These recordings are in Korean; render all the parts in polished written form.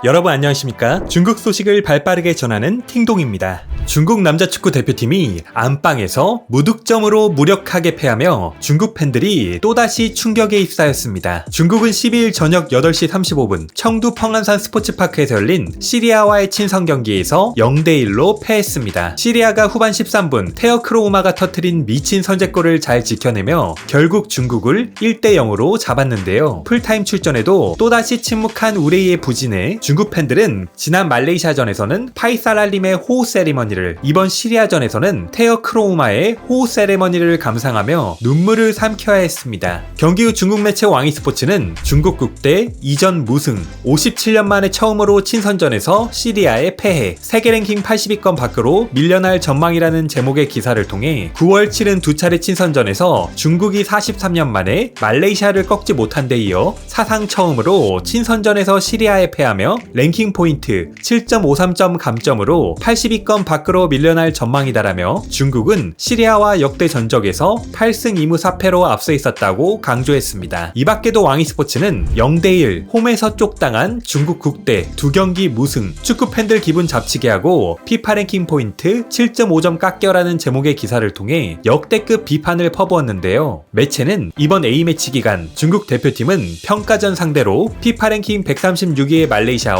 여러분 안녕하십니까? 중국 소식을 발빠르게 전하는 팅동입니다. 중국 남자축구 대표팀이 안방에서 무득점으로 무력하게 패하며 중국 팬들이 또다시 충격에 휩싸였습니다. 중국은 12일 저녁 8시 35분 청두 펑안산 스포츠파크에서 열린 시리아와의 친선 경기에서 0대1로 패했습니다. 시리아가 후반 13분 테어 크로우마가 터뜨린 미친 선제골을 잘 지켜내며 결국 중국을 1대0으로 잡았는데요. 풀타임 출전에도 또다시 침묵한 우레이의 부진에 중국 팬들은 지난 말레이시아전에서는 파이살알림의 호우 세리머니를, 이번 시리아전에서는 테어 크로우마의 호우 세리머니를 감상하며 눈물을 삼켜야 했습니다. 경기 후 중국 매체 왕이스포츠는 중국 국대 2전 무승, 57년 만에 처음으로 친선전에서 시리아에 패해 세계 랭킹 80위권 밖으로 밀려날 전망이라는 제목의 기사를 통해 9월 치른 두 차례 친선전에서 중국이 43년 만에 말레이시아를 꺾지 못한 데 이어 사상 처음으로 친선전에서 시리아에 패하며 랭킹 포인트 7.53점 감점으로 80위권 밖으로 밀려날 전망이다라며 중국은 시리아와 역대 전적에서 8승 2무 4패로 앞서 있었다고 강조했습니다. 이 밖에도 왕이스포츠는 0대1 홈에서 쪽당한 중국 국대 2경기 무승, 축구 팬들 기분 잡치게 하고 피파 랭킹 포인트 7.5점 깎여라는 제목의 기사를 통해 역대급 비판을 퍼부었는데요. 매체는 이번 A매치 기간 중국 대표팀은 평가전 상대로 피파 랭킹 136위의 말레이시아와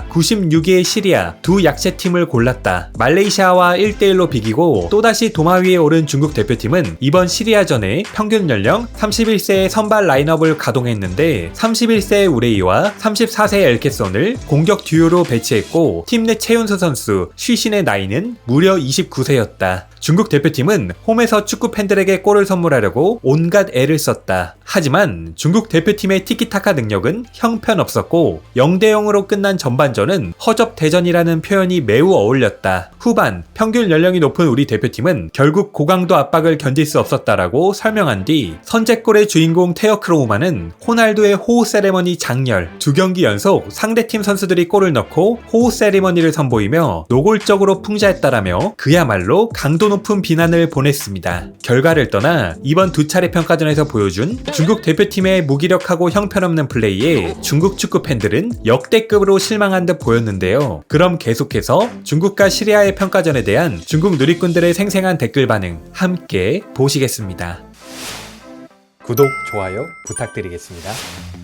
96위의 시리아 두 약체팀을 골랐다. 말레이시아와 1대1로 비기고 또다시 도마 위에 오른 중국 대표팀은 이번 시리아전에 평균 연령 31세의 선발 라인업을 가동했는데 31세의 우레이와 34세의 엘케손을 공격 듀오로 배치했고 팀 내 최윤수 선수 쉬신의 나이는 무려 29세였다. 중국 대표팀은 홈에서 축구 팬들에게 골을 선물하려고 온갖 애를 썼다. 하지만 중국 대표팀의 티키타카 능력은 형편없었고 0대0으로 끝난 전반전은 허접대전이라는 표현이 매우 어울렸다. 후반 평균 연령이 높은 우리 대표팀은 결국 고강도 압박을 견딜 수 없었다라고 설명한 뒤 선제골의 주인공 테어 크로우마는 호날두의 호우 세레머니 장렬, 2경기 연속 상대팀 선수들이 골을 넣고 호우 세레머니를 선보이며 노골적으로 풍자했다라며 그야말로 강도 높은 비난을 보냈습니다. 결과를 떠나 이번 두 차례 평가전에서 보여준 중국 대표팀의 무기력하고 형편없는 플레이에 중국 축구 팬들은 역대급으로 실망한 듯 보였는데요. 그럼 계속해서 중국과 시리아의 평가전에 대한 중국 누리꾼들의 생생한 댓글 반응 함께 보시겠습니다. 구독, 좋아요 부탁드리겠습니다.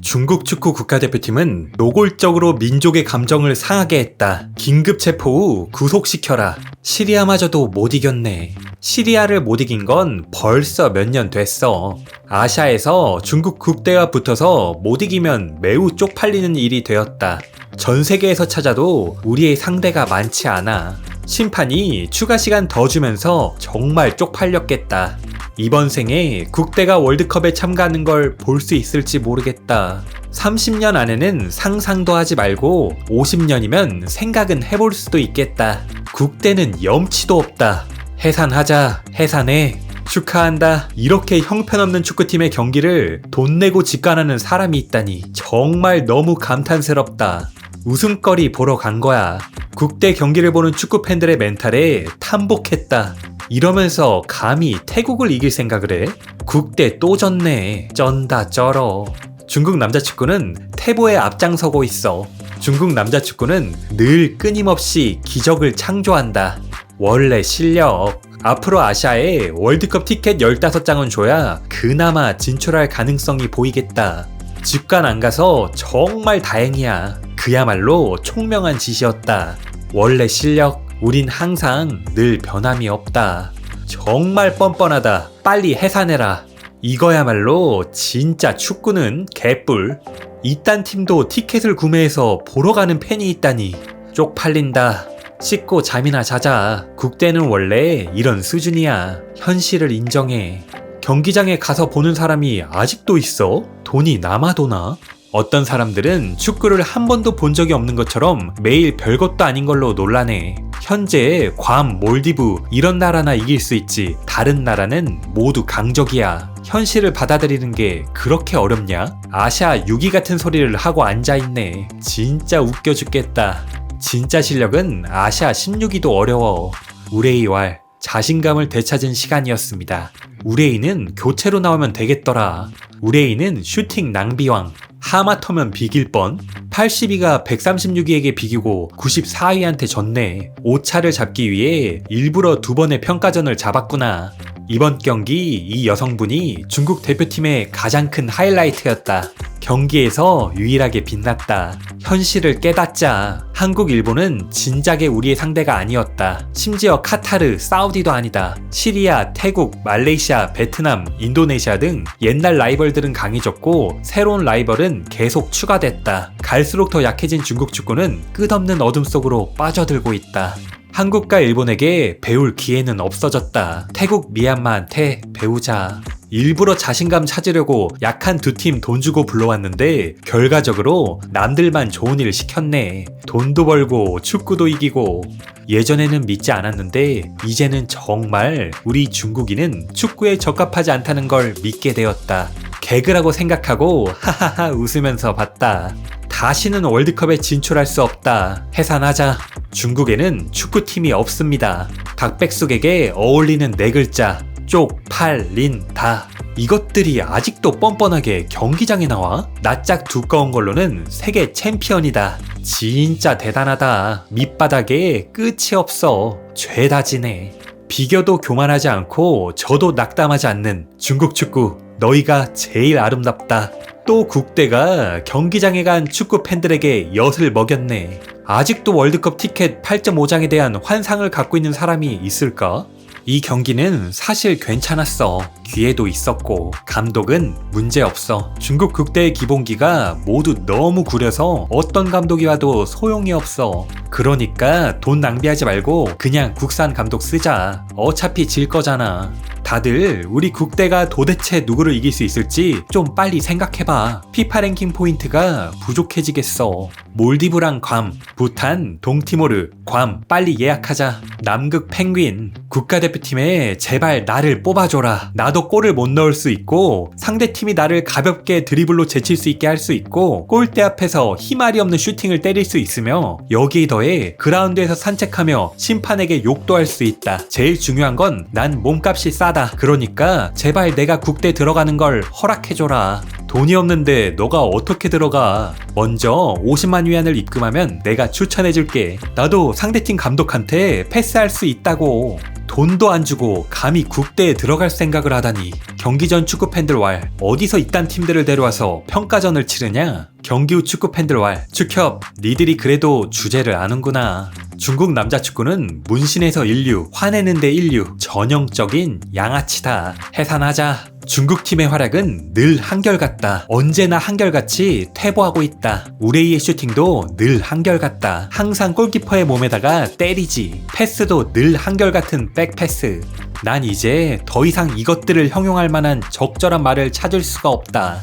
중국 축구 국가대표팀은 노골적으로 민족의 감정을 상하게 했다. 긴급 체포 후 구속시켜라. 시리아마저도 못 이겼네. 시리아를 못 이긴 건 벌써 몇 년 됐어. 아시아에서 중국 국대와 붙어서 못 이기면 매우 쪽팔리는 일이 되었다. 전 세계에서 찾아도 우리의 상대가 많지 않아. 심판이 추가 시간 더 주면서 정말 쪽팔렸겠다. 이번 생에 국대가 월드컵에 참가하는 걸 볼 수 있을지 모르겠다. 30년 안에는 상상도 하지 말고 50년이면 생각은 해볼 수도 있겠다. 국대는 염치도 없다. 해산하자, 해산해. 축하한다. 이렇게 형편없는 축구팀의 경기를 돈 내고 직관하는 사람이 있다니 정말 너무 감탄스럽다. 웃음거리 보러 간 거야. 국대 경기를 보는 축구 팬들의 멘탈에 탐복했다. 이러면서 감히 태국을 이길 생각을 해? 국대 또 졌네. 쩐다 쩔어. 중국 남자축구는 태보에 앞장서고 있어. 중국 남자축구는 늘 끊임없이 기적을 창조한다. 원래 실력. 앞으로 아시아에 월드컵 티켓 15장은 줘야 그나마 진출할 가능성이 보이겠다. 직관 안 가서 정말 다행이야. 그야말로 총명한 짓이었다. 원래 실력. 우린 항상 늘 변함이 없다. 정말 뻔뻔하다. 빨리 해산해라. 이거야말로 진짜 축구는 개뿔. 이딴 팀도 티켓을 구매해서 보러 가는 팬이 있다니 쪽팔린다. 씻고 잠이나 자자. 국대는 원래 이런 수준이야. 현실을 인정해. 경기장에 가서 보는 사람이 아직도 있어? 돈이 남아도나? 어떤 사람들은 축구를 한 번도 본 적이 없는 것처럼 매일 별것도 아닌 걸로 논란해. 현재 괌, 몰디브 이런 나라나 이길 수 있지 다른 나라는 모두 강적이야. 현실을 받아들이는 게 그렇게 어렵냐? 아시아 6위 같은 소리를 하고 앉아있네. 진짜 웃겨 죽겠다. 진짜 실력은 아시아 16위도 어려워. 우레이왈 자신감을 되찾은 시간이었습니다. 우레이는 교체로 나오면 되겠더라. 우레이는 슈팅 낭비왕. 하마터면 비길 뻔. 82가 136위에게 비기고 94위한테 졌네. 오차를 잡기 위해 일부러 2번의 평가전을 잡았구나. 이번 경기 이 여성분이 중국 대표팀의 가장 큰 하이라이트였다. 경기에서 유일하게 빛났다. 현실을 깨닫자. 한국, 일본은 진작에 우리의 상대가 아니었다. 심지어 카타르, 사우디도 아니다. 시리아, 태국, 말레이시아, 베트남, 인도네시아 등 옛날 라이벌들은 강해졌고 새로운 라이벌은 계속 추가됐다. 갈수록 더 약해진 중국 축구는 끝없는 어둠 속으로 빠져들고 있다. 한국과 일본에게 배울 기회는 없어졌다. 태국, 미얀마한테 배우자. 일부러 자신감 찾으려고 약한 두 팀 돈 주고 불러왔는데 결과적으로 남들만 좋은 일 시켰네. 돈도 벌고 축구도 이기고. 예전에는 믿지 않았는데 이제는 정말 우리 중국인은 축구에 적합하지 않다는 걸 믿게 되었다. 개그라고 생각하고 하하하 웃으면서 봤다. 다시는 월드컵에 진출할 수 없다. 해산하자. 중국에는 축구팀이 없습니다. 박백숙에게 어울리는 4글자. 쪽, 팔, 린, 다. 이것들이 아직도 뻔뻔하게 경기장에 나와? 낯짝 두꺼운 걸로는 세계 챔피언이다. 진짜 대단하다. 밑바닥에 끝이 없어. 죄다 지네. 비교도 교만하지 않고 저도 낙담하지 않는 중국 축구. 너희가 제일 아름답다. 또 국대가 경기장에 간 축구 팬들에게 엿을 먹였네. 아직도 월드컵 티켓 8.5장에 대한 환상을 갖고 있는 사람이 있을까? 이 경기는 사실 괜찮았어. 기회도 있었고 감독은 문제없어. 중국 국대의 기본기가 모두 너무 구려서 어떤 감독이 와도 소용이 없어. 그러니까 돈 낭비하지 말고 그냥 국산 감독 쓰자. 어차피 질 거잖아. 다들 우리 국대가 도대체 누구를 이길 수 있을지 좀 빨리 생각해봐. 피파 랭킹 포인트가 부족해지겠어. 몰디브랑 괌, 부탄, 동티모르, 괌 빨리 예약하자. 남극 펭귄, 국가대표팀에 제발 나를 뽑아줘라. 나도 골을 못 넣을 수 있고 상대팀이 나를 가볍게 드리블로 제칠 수 있게 할 수 있고 골대 앞에서 희말이 없는 슈팅을 때릴 수 있으며 여기에 더해 그라운드에서 산책하며 심판에게 욕도 할 수 있다. 제일 중요한 건 난 몸값이 싸다. 그러니까 제발 내가 국대 들어가는 걸 허락해줘라. 돈이 없는데 너가 어떻게 들어가? 먼저 50만 위안을 입금하면 내가 추천해줄게. 나도 상대팀 감독한테 패스할 수 있다고. 돈도 안 주고 감히 국대에 들어갈 생각을 하다니. 경기 전 축구 팬들 왈, 어디서 이딴 팀들을 데려와서 평가전을 치르냐? 경기 후 축구 팬들 왈, 축협, 니들이 그래도 주제를 아는구나. 중국 남자 축구는 문신에서 인류, 화내는데 인류, 전형적인 양아치다. 해산하자. 중국 팀의 활약은 늘 한결같다. 언제나 한결같이 퇴보하고 있다. 우레이의 슈팅도 늘 한결같다. 항상 골키퍼의 몸에다가 때리지. 패스도 늘 한결같은 백패스. 난 이제 더 이상 이것들을 형용할 만한 적절한 말을 찾을 수가 없다.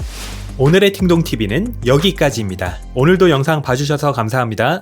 오늘의 팅동TV는 여기까지입니다. 오늘도 영상 봐주셔서 감사합니다.